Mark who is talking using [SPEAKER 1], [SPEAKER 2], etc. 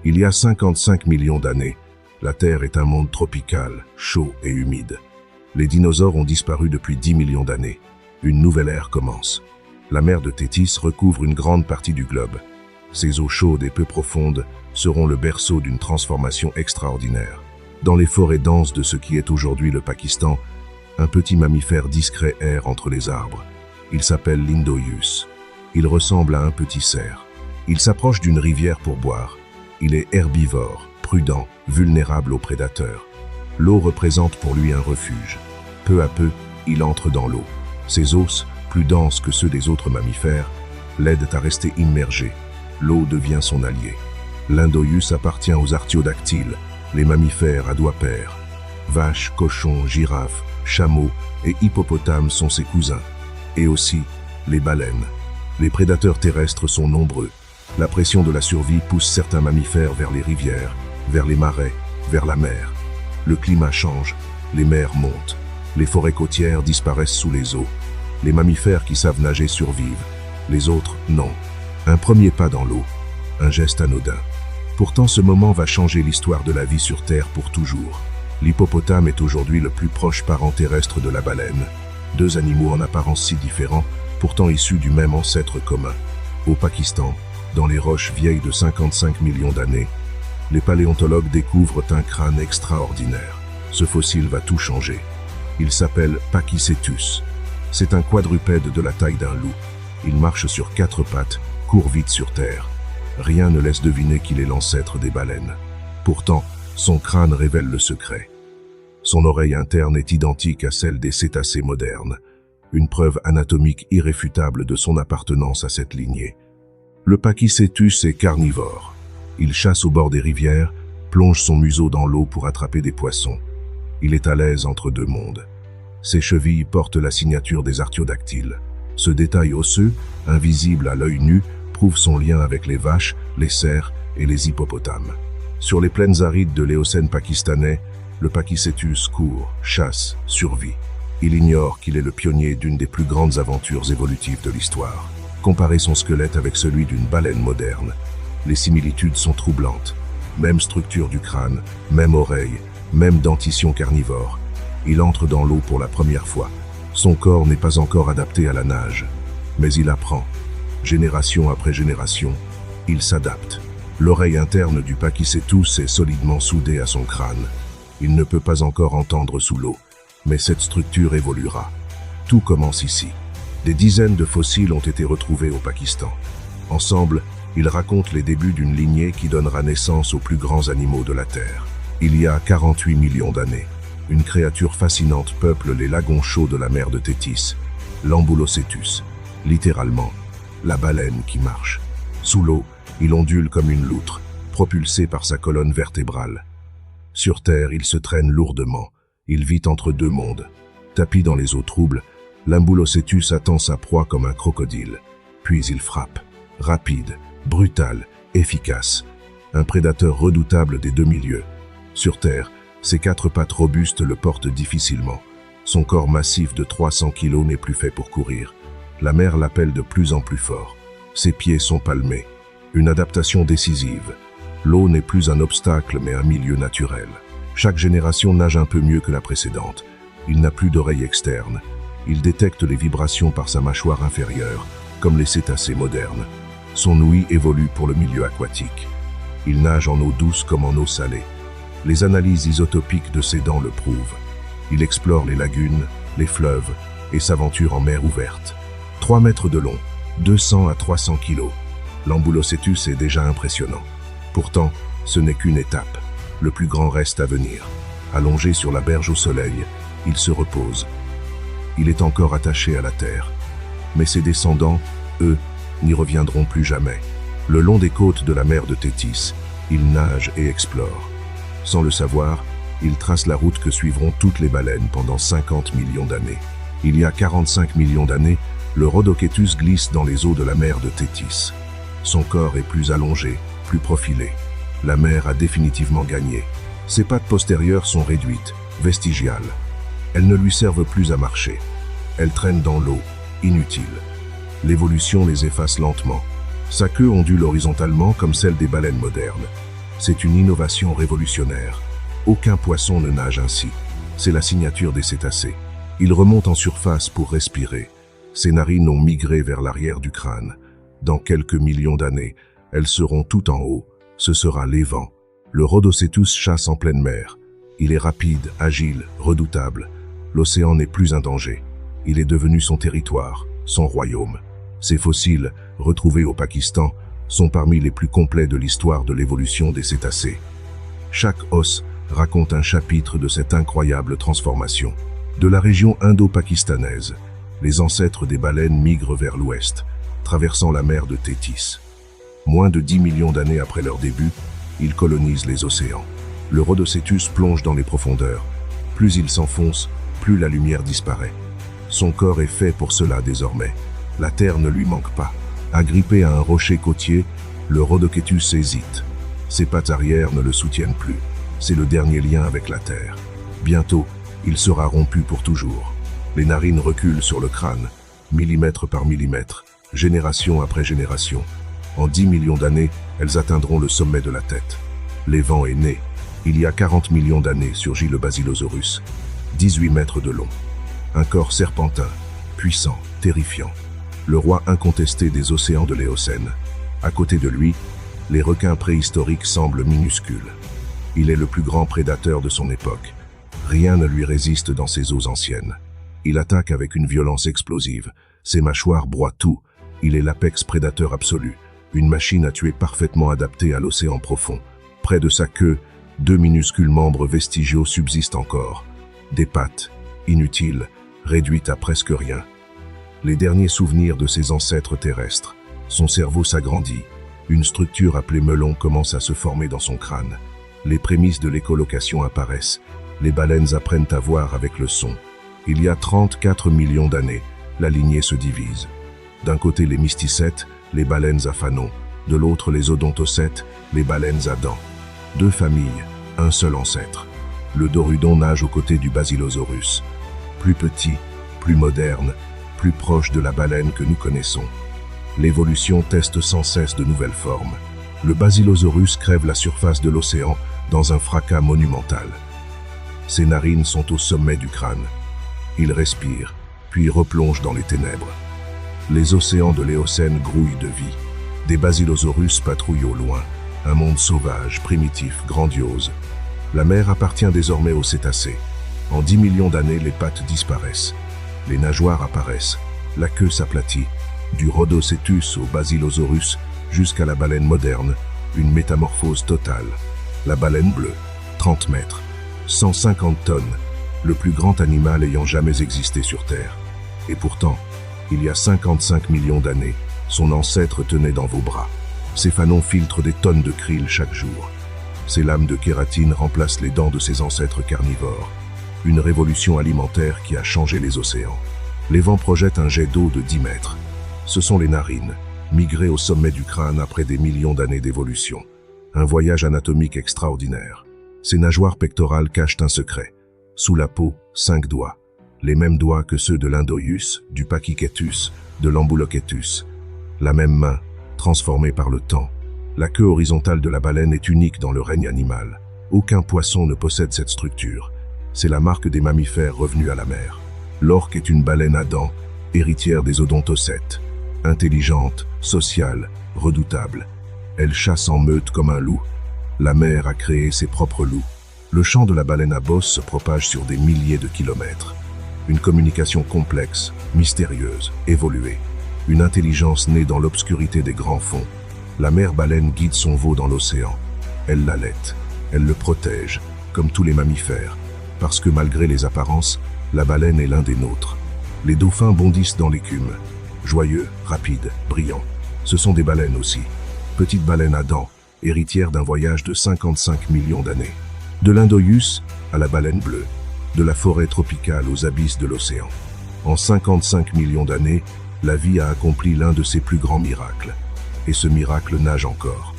[SPEAKER 1] Il y a 55 millions d'années, la Terre est un monde tropical, chaud et humide. Les dinosaures ont disparu depuis 10 millions d'années. Une nouvelle ère commence. La mer de Thétis recouvre une grande partie du globe. Ses eaux chaudes et peu profondes seront le berceau d'une transformation extraordinaire. Dans les forêts denses de ce qui est aujourd'hui le Pakistan, un petit mammifère discret erre entre les arbres. Il s'appelle l'Indoyus. Il ressemble à un petit cerf. Il s'approche d'une rivière pour boire. Il est herbivore, prudent, vulnérable aux prédateurs. L'eau représente pour lui un refuge. Peu à peu, il entre dans l'eau. Ses os, plus denses que ceux des autres mammifères, l'aident à rester immergé. L'eau devient son allié. L'Indoyus appartient aux artiodactyles, les mammifères à doigts pairs. Vaches, cochons, girafes, chameaux et hippopotames sont ses cousins. Et aussi les baleines. Les prédateurs terrestres sont nombreux. La pression de la survie pousse certains mammifères vers les rivières, vers les marais, vers la mer. Le climat change, les mers montent. Les forêts côtières disparaissent sous les eaux. Les mammifères qui savent nager survivent. Les autres, non. Un premier pas dans l'eau, un geste anodin. Pourtant, ce moment va changer l'histoire de la vie sur Terre pour toujours. L'hippopotame est aujourd'hui le plus proche parent terrestre de la baleine. Deux animaux en apparence si différents, pourtant issus du même ancêtre commun. Au Pakistan, dans les roches vieilles de 55 millions d'années, les paléontologues découvrent un crâne extraordinaire. Ce fossile va tout changer. Il s'appelle Pachycetus. C'est un quadrupède de la taille d'un loup. Il marche sur 4 pattes, court vite sur terre. Rien ne laisse deviner qu'il est l'ancêtre des baleines. Pourtant, son crâne révèle le secret. Son oreille interne est identique à celle des cétacés modernes, une preuve anatomique irréfutable de son appartenance à cette lignée. Le Pachycetus est carnivore. Il chasse au bord des rivières, plonge son museau dans l'eau pour attraper des poissons. Il est à l'aise entre deux mondes. Ses chevilles portent la signature des artiodactyles. Ce détail osseux, invisible à l'œil nu, prouve son lien avec les vaches, les cerfs et les hippopotames. Sur les plaines arides de l'Éocène pakistanais, le Pachycetus court, chasse, survit. Il ignore qu'il est le pionnier d'une des plus grandes aventures évolutives de l'histoire. Comparez son squelette avec celui d'une baleine moderne. Les similitudes sont troublantes. Même structure du crâne, même oreille, même dentition carnivore. Il entre dans l'eau pour la première fois. Son corps n'est pas encore adapté à la nage, mais il apprend. Génération après génération, il s'adapte. L'oreille interne du Pachycetus est solidement soudée à son crâne. Il ne peut pas encore entendre sous l'eau, mais cette structure évoluera. Tout commence ici. Des dizaines de fossiles ont été retrouvés au Pakistan. Ensemble, ils racontent les débuts d'une lignée qui donnera naissance aux plus grands animaux de la Terre. Il y a 48 millions d'années, une créature fascinante peuple les lagons chauds de la mer de Thétis, l'Ambulocetus, littéralement, la baleine qui marche. Sous l'eau, il ondule comme une loutre, propulsé par sa colonne vertébrale. Sur Terre, il se traîne lourdement. Il vit entre deux mondes. Tapi dans les eaux troubles, l'Ambulocetus attend sa proie comme un crocodile. Puis il frappe. Rapide, brutal, efficace. Un prédateur redoutable des demi-lieux. Sur Terre, ses 4 pattes robustes le portent difficilement. Son corps massif de 300 kg n'est plus fait pour courir. La mer l'appelle de plus en plus fort. Ses pieds sont palmés. Une adaptation décisive. L'eau n'est plus un obstacle mais un milieu naturel. Chaque génération nage un peu mieux que la précédente. Il n'a plus d'oreille externe. Il détecte les vibrations par sa mâchoire inférieure, comme les cétacés modernes. Son ouïe évolue pour le milieu aquatique. Il nage en eau douce comme en eau salée. Les analyses isotopiques de ses dents le prouvent. Il explore les lagunes, les fleuves et s'aventure en mer ouverte. 3 mètres de long, 200 à 300 kilos. L'Ambulocetus est déjà impressionnant. Pourtant, ce n'est qu'une étape. Le plus grand reste à venir. Allongé sur la berge au soleil, il se repose. Il est encore attaché à la terre. Mais ses descendants, eux, n'y reviendront plus jamais. Le long des côtes de la mer de Thétis, il nage et explore. Sans le savoir, il trace la route que suivront toutes les baleines pendant 50 millions d'années. Il y a 45 millions d'années, le Rhodocetus glisse dans les eaux de la mer de Thétis. Son corps est plus allongé, plus profilé. La mer a définitivement gagné. Ses pattes postérieures sont réduites, vestigiales. Elles ne lui servent plus à marcher. Elles traînent dans l'eau, inutiles. L'évolution les efface lentement. Sa queue ondule horizontalement comme celle des baleines modernes. C'est une innovation révolutionnaire. Aucun poisson ne nage ainsi. C'est la signature des cétacés. Ils remontent en surface pour respirer. Ces narines ont migré vers l'arrière du crâne. Dans quelques millions d'années, elles seront tout en haut. Ce sera l'évent. Le Rhodocétus chasse en pleine mer. Il est rapide, agile, redoutable. L'océan n'est plus un danger. Il est devenu son territoire, son royaume. Ces fossiles, retrouvés au Pakistan, sont parmi les plus complets de l'histoire de l'évolution des cétacés. Chaque os raconte un chapitre de cette incroyable transformation. De la région indo-pakistanaise, les ancêtres des baleines migrent vers l'ouest, traversant la mer de Thétis. Moins de 10 millions d'années après leur début, ils colonisent les océans. Le Rhodocétus plonge dans les profondeurs. Plus il s'enfonce, plus la lumière disparaît. Son corps est fait pour cela désormais. La terre ne lui manque pas. Agrippé à un rocher côtier, le Rhodocétus hésite. Ses pattes arrière ne le soutiennent plus. C'est le dernier lien avec la terre. Bientôt, il sera rompu pour toujours. Les narines reculent sur le crâne, millimètre par millimètre, génération après génération. En 10 millions d'années, elles atteindront le sommet de la tête. L'évent est né. Il y a 40 millions d'années surgit le Basilosaurus, 18 mètres de long. Un corps serpentin, puissant, terrifiant. Le roi incontesté des océans de l'Éocène. À côté de lui, les requins préhistoriques semblent minuscules. Il est le plus grand prédateur de son époque. Rien ne lui résiste dans ses eaux anciennes. Il attaque avec une violence explosive. Ses mâchoires broient tout. Il est l'apex prédateur absolu. Une machine à tuer parfaitement adaptée à l'océan profond. Près de sa queue, 2 minuscules membres vestigiaux subsistent encore. Des pattes, inutiles, réduites à presque rien. Les derniers souvenirs de ses ancêtres terrestres. Son cerveau s'agrandit. Une structure appelée melon commence à se former dans son crâne. Les prémices de l'écolocation apparaissent. Les baleines apprennent à voir avec le son. Il y a 34 millions d'années, la lignée se divise. D'un côté les mysticètes, les baleines à fanons. De l'autre les odontocètes, les baleines à dents. 2 familles, un seul ancêtre. Le Dorudon nage aux côtés du Basilosaurus. Plus petit, plus moderne, plus proche de la baleine que nous connaissons. L'évolution teste sans cesse de nouvelles formes. Le Basilosaurus crève la surface de l'océan dans un fracas monumental. Ses narines sont au sommet du crâne. Il respire, puis replonge dans les ténèbres. Les océans de l'Éocène grouillent de vie. Des Basilosaurus patrouillent au loin. Un monde sauvage, primitif, grandiose. La mer appartient désormais aux cétacés. En 10 millions d'années, les pattes disparaissent. Les nageoires apparaissent. La queue s'aplatit. Du Rhodocétus au Basilosaurus jusqu'à la baleine moderne, une métamorphose totale. La baleine bleue, 30 mètres, 150 tonnes, le plus grand animal ayant jamais existé sur Terre. Et pourtant, il y a 55 millions d'années, son ancêtre tenait dans vos bras. Ses fanons filtrent des tonnes de krill chaque jour. Ses lames de kératine remplacent les dents de ses ancêtres carnivores. Une révolution alimentaire qui a changé les océans. Les vents projettent un jet d'eau de 10 mètres. Ce sont les narines, migrées au sommet du crâne après des millions d'années d'évolution. Un voyage anatomique extraordinaire. Ces nageoires pectorales cachent un secret. Sous la peau, 5 doigts. Les mêmes doigts que ceux de l'Indoius, du Pachycetus, de l'Ambulocetus. La même main, transformée par le temps. La queue horizontale de la baleine est unique dans le règne animal. Aucun poisson ne possède cette structure. C'est la marque des mammifères revenus à la mer. L'orque est une baleine à dents, héritière des odontocètes. Intelligente, sociale, redoutable. Elle chasse en meute comme un loup. La mer a créé ses propres loups. Le chant de la baleine à bosse se propage sur des milliers de kilomètres. Une communication complexe, mystérieuse, évoluée. Une intelligence née dans l'obscurité des grands fonds. La mère baleine guide son veau dans l'océan. Elle l'allaite. Elle le protège, comme tous les mammifères. Parce que malgré les apparences, la baleine est l'un des nôtres. Les dauphins bondissent dans l'écume. Joyeux, rapides, brillants. Ce sont des baleines aussi. Petites baleines à dents, héritières d'un voyage de 55 millions d'années. De l'Indoius à la baleine bleue. De la forêt tropicale aux abysses de l'océan. En 55 millions d'années, la vie a accompli l'un de ses plus grands miracles. Et ce miracle nage encore.